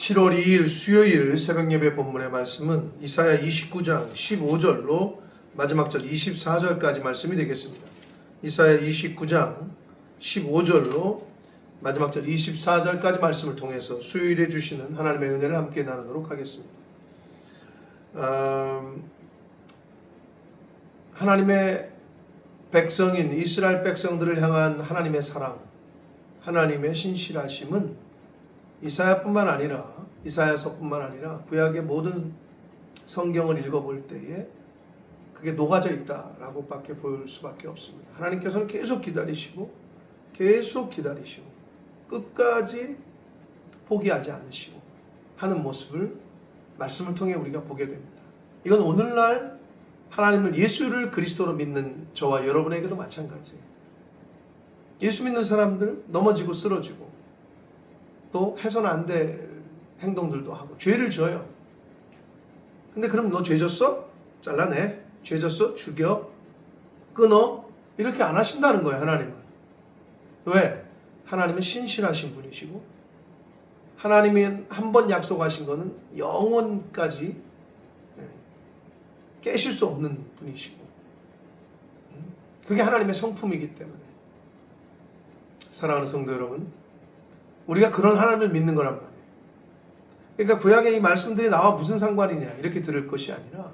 7월 2일 수요일 새벽예배 본문의 말씀은 이사야 29장 15절로 마지막 절 24절까지 말씀이 되겠습니다. 이사야 29장 15절로 마지막 절 24절까지 말씀을 통해서 수요일에 주시는 하나님의 은혜를 함께 나누도록 하겠습니다. 하나님의 백성인 이스라엘 백성들을 향한 하나님의 사랑, 하나님의 신실하심은 이사야뿐만 아니라 이사야서뿐만 아니라 구약의 모든 성경을 읽어볼 때에 그게 녹아져 있다라고 밖에 보일 수밖에 없습니다. 하나님께서는 계속 기다리시고 끝까지 포기하지 않으시고 하는 모습을 말씀을 통해 우리가 보게 됩니다. 이건 오늘날 하나님을 예수를 그리스도로 믿는 저와 여러분에게도 마찬가지예요. 예수 믿는 사람들 넘어지고 쓰러지고 또 해서는 안 될 행동들도 하고 죄를 져요. 근데 그럼 너 죄 졌어? 잘라내. 죄 졌어? 죽여. 끊어. 이렇게 안 하신다는 거예요, 하나님은. 왜? 하나님은 신실하신 분이시고 하나님이 한 번 약속하신 거는 영원까지 깨실 수 없는 분이시고 그게 하나님의 성품이기 때문에 사랑하는 성도 여러분, 우리가 그런 하나님을 믿는 거란 말이에요. 그러니까 구약의 이 말씀들이 나와 무슨 상관이냐 이렇게 들을 것이 아니라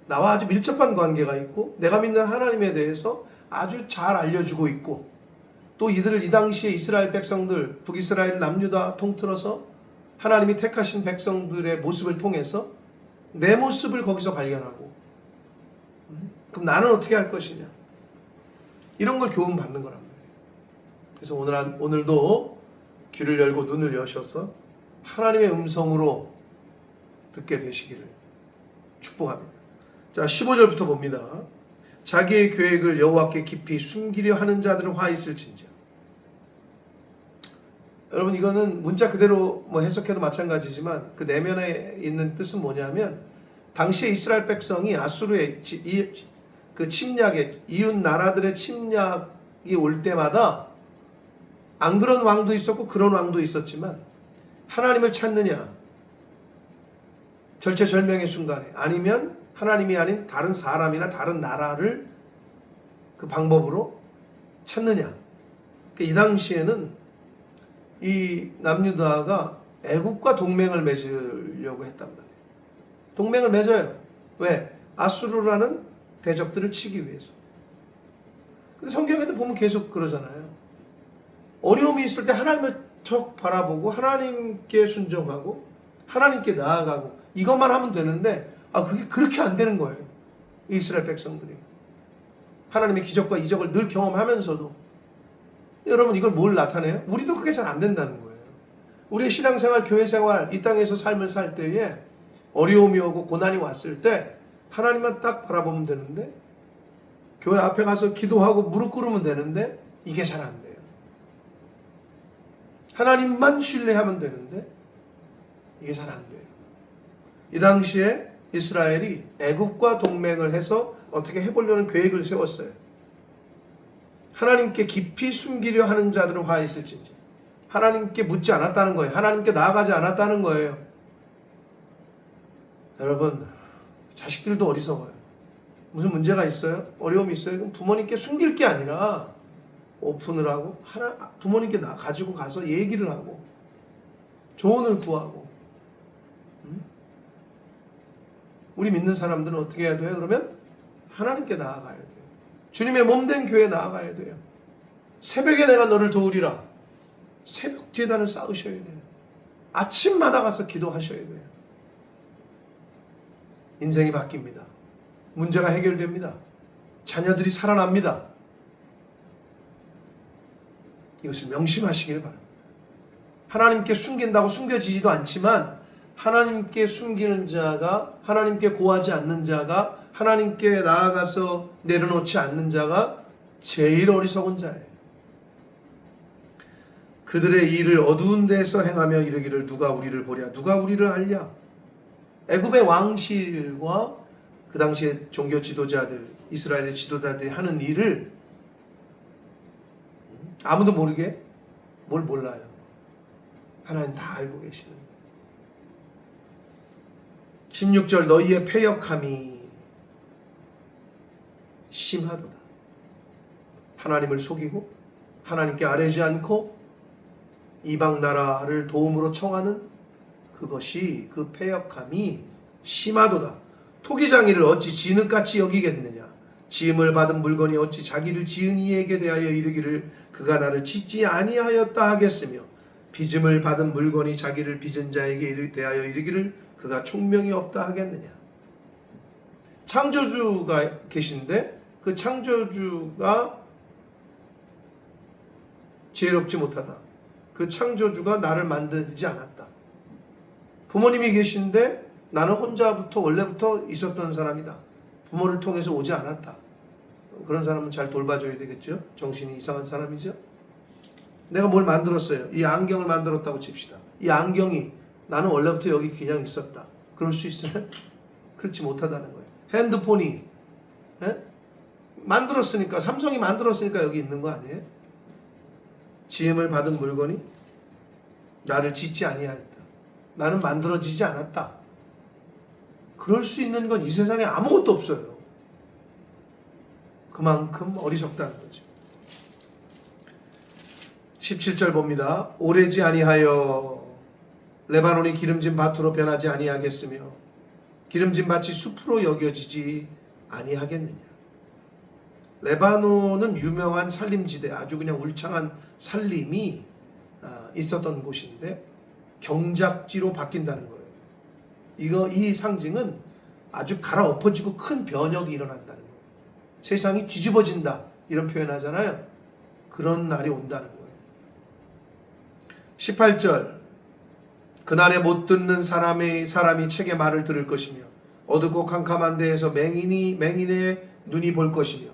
나와 아주 밀접한 관계가 있고 내가 믿는 하나님에 대해서 아주 잘 알려주고 있고 또 이들을 이 당시에 이스라엘 백성들, 북이스라엘 남유다 통틀어서 하나님이 택하신 백성들의 모습을 통해서 내 모습을 거기서 발견하고 그럼 나는 어떻게 할 것이냐 이런 걸 교훈 받는 거란 말이에요. 그래서 오늘도 귀를 열고 눈을 여셔서 하나님의 음성으로 듣게 되시기를 축복합니다. 자, 15절부터 봅니다. 자기의 계획을 여호와께 깊이 숨기려 하는 자들은 화 있을진저. 여러분, 이거는 문자 그대로 해석해도 마찬가지지만 그 내면에 있는 뜻은 뭐냐면 당시에 이스라엘 백성이 아수르의 그 침략에 이웃 나라들의 침략이 올 때마다 안 그런 왕도 있었고 그런 왕도 있었지만 하나님을 찾느냐 절체절명의 순간에 아니면 하나님이 아닌 다른 사람이나 다른 나라를 그 방법으로 찾느냐. 이 당시에는 이 남유다가 애국과 동맹을 맺으려고 했단 말이에요. 동맹을 맺어요. 왜? 아수르라는 대적들을 치기 위해서. 근데 성경에도 보면 계속 그러잖아요. 어려움이 있을 때 하나님을 척 바라보고 하나님께 순종하고 하나님께 나아가고 이것만 하면 되는데 그게 그렇게 안 되는 거예요. 이스라엘 백성들이. 하나님의 기적과 이적을 늘 경험하면서도 여러분 이걸 뭘 나타내요? 우리도 그게 잘 안 된다는 거예요. 우리의 신앙생활, 교회생활, 이 땅에서 삶을 살 때에 어려움이 오고 고난이 왔을 때 하나님만 딱 바라보면 되는데 교회 앞에 가서 기도하고 무릎 꿇으면 되는데 이게 잘 안 돼요. 하나님만 신뢰하면 되는데 이게 잘 안 돼요. 이 당시에 이스라엘이 애국과 동맹을 해서 어떻게 해보려는 계획을 세웠어요. 하나님께 깊이 숨기려 하는 자들은 화 있을진지. 하나님께 묻지 않았다는 거예요. 하나님께 나아가지 않았다는 거예요. 여러분, 자식들도 어리석어요. 무슨 문제가 있어요? 어려움이 있어요? 그럼 부모님께 숨길 게 아니라 오픈을 하고 부모님께 가지고 가서 얘기를 하고 조언을 구하고. 우리 믿는 사람들은 어떻게 해야 돼요? 그러면 하나님께 나아가야 돼요. 주님의 몸된 교회에 나아가야 돼요. 새벽에 내가 너를 도우리라. 새벽 제단을 쌓으셔야 돼요. 아침마다 가서 기도하셔야 돼요. 인생이 바뀝니다. 문제가 해결됩니다. 자녀들이 살아납니다. 이것을 명심하시길 바랍니다. 하나님께 숨긴다고 숨겨지지도 않지만 하나님께 숨기는 자가, 하나님께 고하지 않는 자가, 하나님께 나아가서 내려놓지 않는 자가 제일 어리석은 자예요. 그들의 일을 어두운 데서 행하며 이르기를 누가 우리를 보랴, 누가 우리를 알랴. 애굽의 왕실과 그 당시에 종교 지도자들, 이스라엘의 지도자들이 하는 일을 아무도 모르게 뭘 몰라요. 하나님 다 알고 계시는. 16절 너희의 패역함이 심하도다. 하나님을 속이고 하나님께 아뢰지 않고 이방 나라를 도움으로 청하는 그것이 그 패역함이 심하도다. 토기장이를 어찌 진흙같이 여기겠느냐. 지음을 받은 물건이 어찌 자기를 지은 이에게 대하여 이르기를 그가 나를 짓지 아니하였다 하겠으며 빚음을 받은 물건이 자기를 빚은 자에게 대하여 이르기를 그가 총명이 없다 하겠느냐. 창조주가 계신데 그 창조주가 지혜롭지 못하다. 그 창조주가 나를 만들지 않았다. 부모님이 계신데 나는 혼자부터 원래부터 있었던 사람이다. 부모를 통해서 오지 않았다. 그런 사람은 잘 돌봐줘야 되겠죠. 정신이 이상한 사람이죠. 내가 뭘 만들었어요. 이 안경을 만들었다고 칩시다. 이 안경이 나는 원래부터 여기 그냥 있었다. 그럴 수 있어요? 그렇지 못하다는 거예요. 핸드폰이 만들었으니까, 삼성이 만들었으니까 여기 있는 거 아니에요? 지음을 받은 물건이 나를 짓지 아니하였다. 나는 만들어지지 않았다. 그럴 수 있는 건 이 세상에 아무것도 없어요. 그만큼 어리석다는 거죠. 17절 봅니다. 오래지 아니하여 레바논이 기름진 밭으로 변하지 아니하겠으며 기름진 밭이 숲으로 여겨지지 아니하겠느냐. 레바논은 유명한 산림지대, 아주 그냥 울창한 산림이 있었던 곳인데 경작지로 바뀐다는 거예요. 이 상징은 아주 갈아엎어지고 큰 변혁이 일어난다는 거예요. 세상이 뒤집어진다 이런 표현하잖아요. 그런 날이 온다는 거예요. 18절 그날에 못 듣는 사람이 책의 말을 들을 것이며 어둡고 캄캄한 데에서 맹인의 눈이 볼 것이며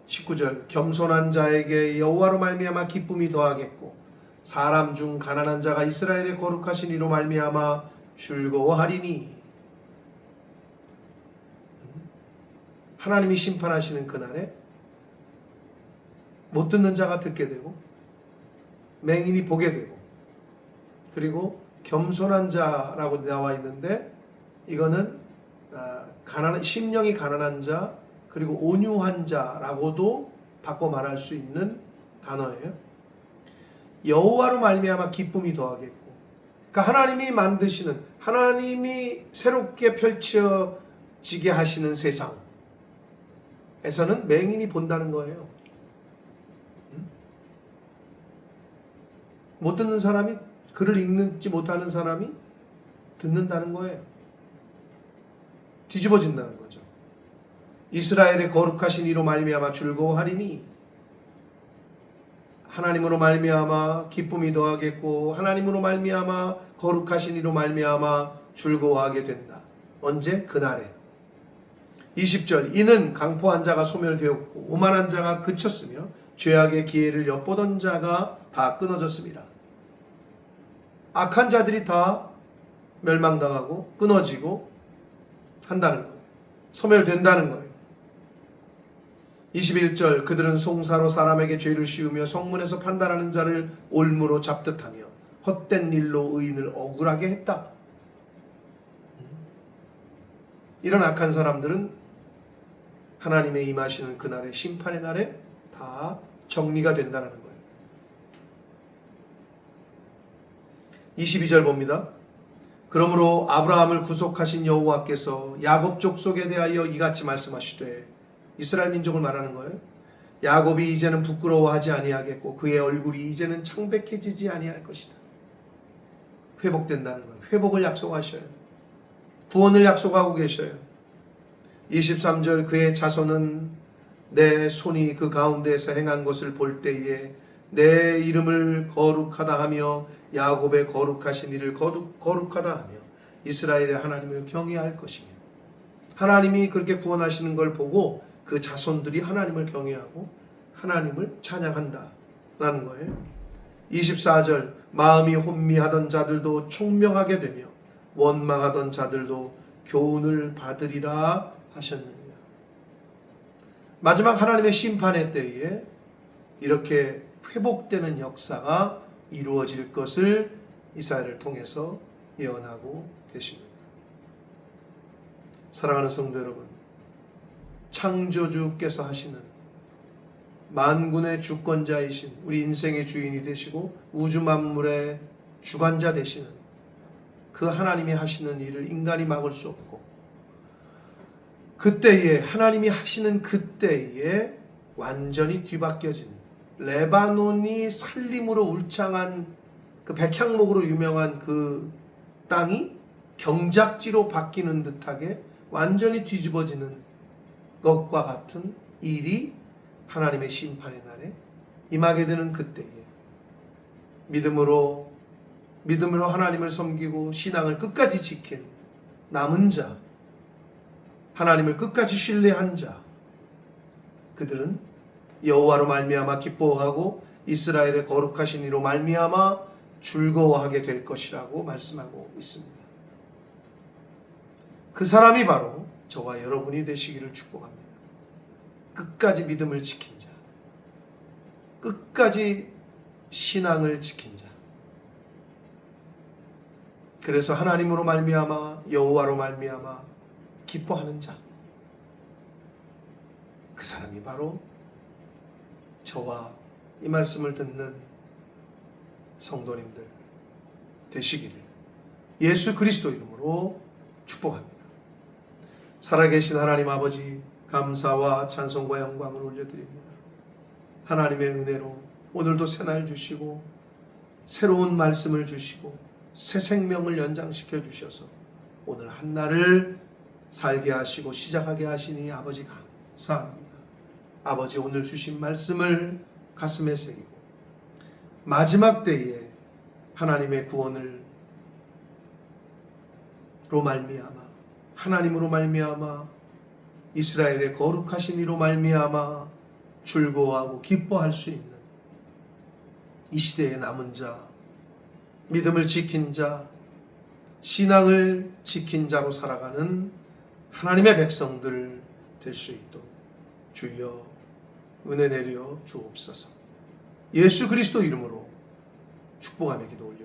19절 겸손한 자에게 여호와로 말미암아 기쁨이 더하겠고 사람 중 가난한 자가 이스라엘의 거룩하신 이로 말미암아 즐거워하리니. 하나님이 심판하시는 그날에 못 듣는 자가 듣게 되고 맹인이 보게 되고 그리고 겸손한 자라고 나와 있는데 이거는 심령이 가난한 자 그리고 온유한 자라고도 바꿔 말할 수 있는 단어예요. 여호와로 말미암아 기쁨이 더하겠고, 그러니까 하나님이 만드시는, 하나님이 새롭게 펼쳐지게 하시는 세상에서는 맹인이 본다는 거예요. 못 듣는 사람이, 글을 읽지 못하는 사람이 듣는다는 거예요. 뒤집어진다는 거죠. 이스라엘의 거룩하신 이로 말미암아 즐거워하리니. 하나님으로 말미암아 기쁨이 더하겠고 하나님으로 말미암아 거룩하신 이로 말미암아 즐거워하게 된다. 언제? 그날에. 20절 이는 강포한 자가 소멸되었고 오만한 자가 그쳤으며 죄악의 기회를 엿보던 자가 다 끊어졌습니다. 악한 자들이 다 멸망당하고 끊어지고 한다는 거예요. 소멸된다는 거예요. 21절 그들은 송사로 사람에게 죄를 씌우며 성문에서 판단하는 자를 올무로 잡듯 하며 헛된 일로 의인을 억울하게 했다. 이런 악한 사람들은 하나님의 임하시는 그날의 심판의 날에 다 정리가 된다는 거예요. 22절 봅니다. 그러므로 아브라함을 구속하신 여호와께서 야곱 족속에 대하여 이같이 말씀하시되, 이스라엘 민족을 말하는 거예요. 야곱이 이제는 부끄러워하지 아니하겠고 그의 얼굴이 이제는 창백해지지 아니할 것이다. 회복된다는 거예요. 회복을 약속하셔요. 구원을 약속하고 계셔요. 23절 그의 자손은 내 손이 그 가운데에서 행한 것을 볼 때에 내 이름을 거룩하다 하며 야곱의 거룩하신 이를 거룩하다 하며 이스라엘의 하나님을 경외할 것이며, 하나님이 그렇게 구원하시는 걸 보고 그 자손들이 하나님을 경외하고 하나님을 찬양한다 라는 거예요. 24절 마음이 혼미하던 자들도 총명하게 되며 원망하던 자들도 교훈을 받으리라 하셨느니라. 마지막 하나님의 심판의 때에 이렇게 회복되는 역사가 이루어질 것을 이사야를 통해서 예언하고 계십니다. 사랑하는 성도 여러분, 창조주께서 하시는 만군의 주권자이신 우리 인생의 주인이 되시고 우주 만물의 주관자 되시는 그 하나님이 하시는 일을 인간이 막을 수 없고, 그때에 하나님이 하시는 그때에 완전히 뒤바뀌어진, 레바논이 살림으로 울창한 그 백향목으로 유명한 그 땅이 경작지로 바뀌는 듯하게 완전히 뒤집어지는 것과 같은 일이 하나님의 심판의 날에 임하게 되는 그때에 믿음으로 하나님을 섬기고 신앙을 끝까지 지킨 남은 자, 하나님을 끝까지 신뢰한 자, 그들은 여호와로 말미암아 기뻐하고 이스라엘의 거룩하신 이로 말미암아 즐거워하게 될 것이라고 말씀하고 있습니다. 그 사람이 바로 저와 여러분이 되시기를 축복합니다. 끝까지 믿음을 지킨 자, 끝까지 신앙을 지킨 자, 그래서 하나님으로 말미암아 여호와로 말미암아 기뻐하는 자, 그 사람이 바로 저와 이 말씀을 듣는 성도님들 되시기를 예수 그리스도 이름으로 축복합니다. 살아계신 하나님 아버지, 감사와 찬송과 영광을 올려드립니다. 하나님의 은혜로 오늘도 새날 주시고 새로운 말씀을 주시고 새 생명을 연장시켜 주셔서 오늘 한날을 살게 하시고 시작하게 하시니 아버지 감사합니다. 아버지, 오늘 주신 말씀을 가슴에 새기고 마지막 때에 하나님의 구원을 하나님으로 말미암아 이스라엘의 거룩하신 이로 말미암아 즐거워하고 기뻐할 수 있는 이 시대의 남은 자, 믿음을 지킨 자, 신앙을 지킨 자로 살아가는 하나님의 백성들 될 수 있도록 주여 은혜 내려 주옵소서. 예수 그리스도 이름으로 축복하며 기도 올립니다.